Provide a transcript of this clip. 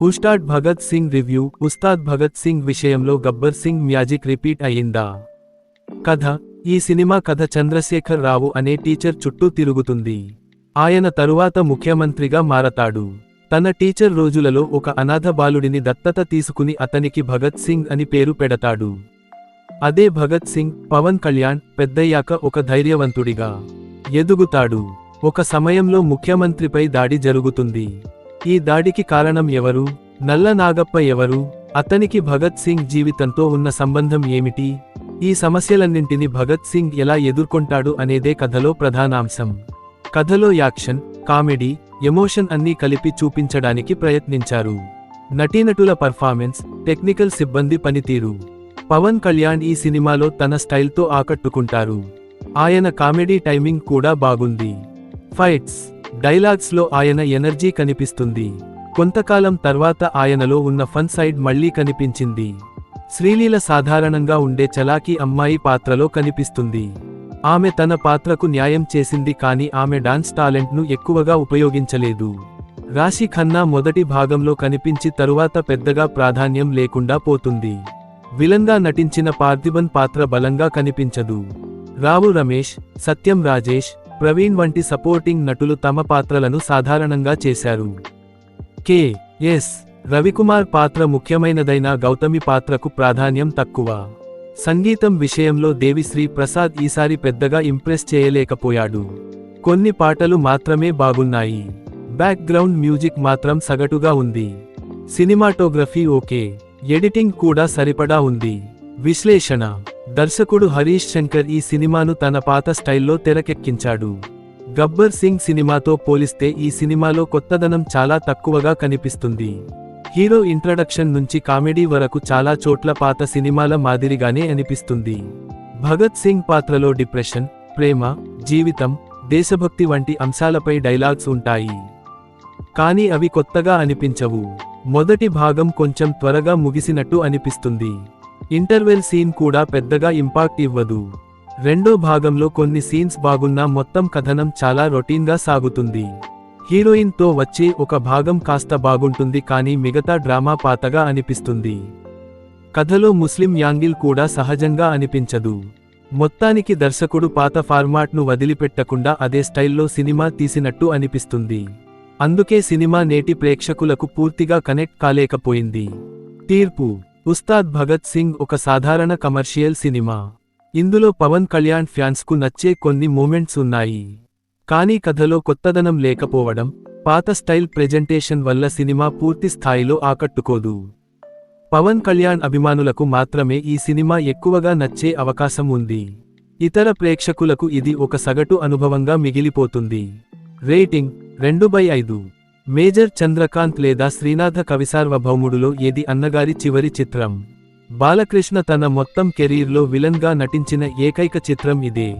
Ustaad Bhagat Singh review. Ustaad Bhagat Singh విషయంలో Gabbar Singh magic repeat అయ్యిందా? కథ. ఈ సినిమా కథ చంద్రశేఖర్ రావు అనే టీచర్ చుట్టూ తిరుగుతుంది. ఆయన తరువాత ముఖ్యమంత్రిగా మారతాడు. తన టీచర్ రోజులలో ఒక అనాథ బాలుడిని దత్తత తీసుకుని అతనికి భగత్ సింగ్ అని పేరు పెడతాడు. అదే భగత్ సింగ్ పవన్ కళ్యాణ్ పెద్దయ్యాక ఒక ధైర్యవంతుడిగా ఎదుగుతాడు. ఒక సమయంలో ముఖ్యమంత్రిపై దాడి జరుగుతుంది. ఈ దాడికి కారణం ఎవరు? నల్ల నాగప్ప ఎవరు? అతనికి భగత్ సింగ్ జీవితంతో ఉన్న సంబంధం ఏమిటి? ఈ సమస్యలన్నింటిని భగత్ సింగ్ ఎలా ఎదుర్కొంటాడు అనేదే కథలో ప్రధానాంశం. కథలో యాక్షన్, కామెడీ, ఎమోషన్ అన్నీ కలిపి చూపించడానికి ప్రయత్నించారు. నటీనటుల పర్ఫార్మెన్స్, టెక్నికల్ సిబ్బంది పనితీరు. పవన్ కళ్యాణ్ ఈ సినిమాలో తన స్టైల్తో ఆకట్టుకుంటారు. ఆయన కామెడీ టైమింగ్ కూడా బాగుంది. ఫైట్స్, డైలాగ్స్లో ఆయన ఎనర్జీ కనిపిస్తుంది. కొంతకాలం తర్వాత ఆయనలో ఉన్న ఫన్ సైడ్ మళ్లీ కనిపించింది. శ్రీలీల సాధారణంగా ఉండే చలాకీ అమ్మాయి పాత్రలో కనిపిస్తుంది. ఆమె తన పాత్రకు న్యాయం చేసింది కానీ ఆమె డాన్స్ టాలెంట్ను ఎక్కువగా ఉపయోగించలేదు. రాశి ఖన్నా మొదటి భాగంలో కనిపించి తరువాత పెద్దగా ప్రాధాన్యం లేకుండా పోతుంది. విలన్గా నటించిన పార్థిబన్ పాత్ర బలంగా కనిపించదు. రావు రమేష్, సత్యం రాజేష్, ప్రవీణ్ వంటి సపోర్టింగ్ నటులు తమ పాత్రలను సాధారణంగా చేశారు. కె.ఎస్. రవికుమార్ పాత్ర ముఖ్యమైనదైనా గౌతమి పాత్రకు ప్రాధాన్యం తక్కువ. సంగీతం విషయంలో దేవిశ్రీ ప్రసాద్ ఈసారి పెద్దగా ఇంప్రెస్ చేయలేకపోయాడు. కొన్ని పాటలు మాత్రమే బాగున్నాయి. బ్యాక్ గ్రౌండ్ మ్యూజిక్ మాత్రం సగటుగా ఉంది. సినిమాటోగ్రఫీ ఓకే, ఎడిటింగ్ కూడా సరిపడా ఉంది. విశ్లేషణ. దర్శకుడు హరీష్ శంకర్ ఈ సినిమాను తన పాత స్టైల్లో తెరకెక్కించాడు. గబ్బర్ సింగ్ సినిమాతో పోలిస్తే ఈ సినిమాలో కొత్తదనం చాలా తక్కువగా కనిపిస్తుంది. హీరో ఇంట్రడక్షన్ నుంచి కామెడీ వరకు చాలా చోట్ల పాత సినిమాల మాదిరిగానే అనిపిస్తుంది. భగత్ సింగ్ పాత్రలో డిప్రెషన్, ప్రేమ, జీవితం, దేశభక్తి వంటి అంశాలపై డైలాగ్స్ ఉంటాయి. కానీ అవి కొత్తగా అనిపించవు. మొదటి భాగం కొంచెం త్వరగా ముగిసినట్టు అనిపిస్తుంది. ఇంటర్వెల్ సీన్ కూడా పెద్దగా ఇంపాక్ట్ ఇవ్వదు. రెండో భాగంలో కొన్ని సీన్స్ బాగున్నా మొత్తం కథనం చాలా రొటీన్గా సాగుతుంది. హీరోయిన్తో వచ్చే ఒక భాగం కాస్త బాగుంటుంది కానీ మిగతా డ్రామా పాతగా అనిపిస్తుంది. కథలో ముస్లిం యాంగిల్ కూడా సహజంగా అనిపించదు. మొత్తానికి దర్శకుడు పాత ఫార్మాట్ను వదిలిపెట్టకుండా అదే స్టైల్లో సినిమా తీసినట్టు అనిపిస్తుంది. అందుకే సినిమా నేటి ప్రేక్షకులకు పూర్తిగా కనెక్ట్ కాలేకపోయింది. తీర్పు. ఉస్తాద్ భగత్ సింగ్ ఒక సాధారణ కమర్షియల్ సినిమా. ఇందులో పవన్ కళ్యాణ్ ఫ్యాన్స్కు నచ్చే కొన్ని మూమెంట్స్ ఉన్నాయి. కానీ కథలో కొత్తదనం లేకపోవడం, పాత స్టైల్ ప్రెజెంటేషన్ వల్ల సినిమా పూర్తి స్థాయిలో ఆకట్టుకోదు. పవన్ కళ్యాణ్ అభిమానులకు మాత్రమే ఈ సినిమా ఎక్కువగా నచ్చే అవకాశం ఉంది. ఇతర ప్రేక్షకులకు ఇది ఒక సగటు అనుభవంగా మిగిలిపోతుంది. రేటింగ్ 2/5. మేజర్ చంద్రకాంత్ లేదా శ్రీనాథ కవిసార్వభౌముడులో ఏది అన్నగారి చివరి చిత్రం. బాలకృష్ణ తన మొత్తం కెరీర్లో విలన్గా నటించిన ఏకైక చిత్రం ఇదే.